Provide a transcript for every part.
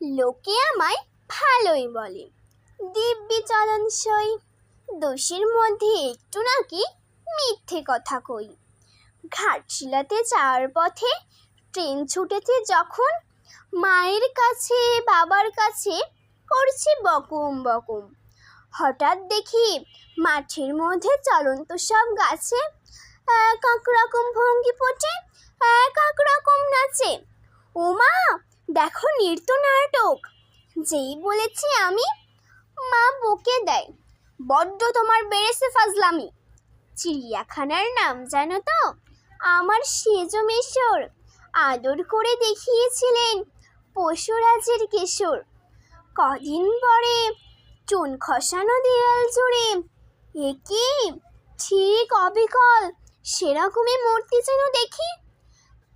লোকে আমায় ভালোই বলে, দিব্যি চলনসই। দোষের মধ্যে একটু নাকি মিথ্যে কথা কই। ঘাটশিলাতে যাওয়ার পথে ট্রেন ছুটেছে যখন, মায়ের কাছে বাবার কাছে করছি বকুম বকুম। হঠাৎ দেখি মাঠের মধ্যে চলন্ত সব গাছে এক এক রকম ভঙ্গি পটে এক এক রকম নাচে। ওমা, দেখো নৃত্যনাটক। যেই বলেছি আমি, মা বকে দেয়, বড্ড তোমার বেড়েছে ফাজলামি। চিড়িয়াখানার নাম জানো তো? আমার সেজো মেশর আদর করে দেখিয়েছিলেন পশুরাজের কেশর। কদিন পরে চুন খসানো দেয়াল জুড়ে এ কি ঠিক অবিকল সেরকমই মূর্তি যেন দেখি।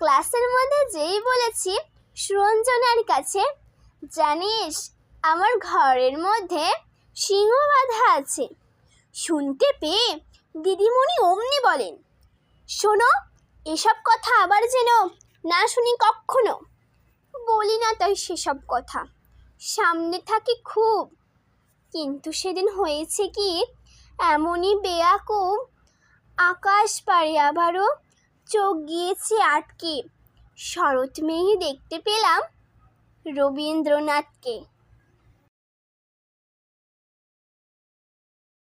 ক্লাসের মধ্যে যেই বলেছি সুরঞ্জনার কাছে, জানিস আমার ঘরের মধ্যে সিংহ বাঁধা আছে। শুনতে পেয়ে দিদিমণি অমনি বলেন, শোনো, এসব কথা আবার যেন না শুনি কক্ষনো। বলি না তাই সেসব কথা, সামনে থাকি খুব। কিন্তু সেদিন হয়েছে কি, এমনই বেয়াকুব, আকাশ পারে আবারও চোখ গিয়েছে আটকে। শরৎ মেঘে দেখতে পেলাম রবীন্দ্রনাথকে।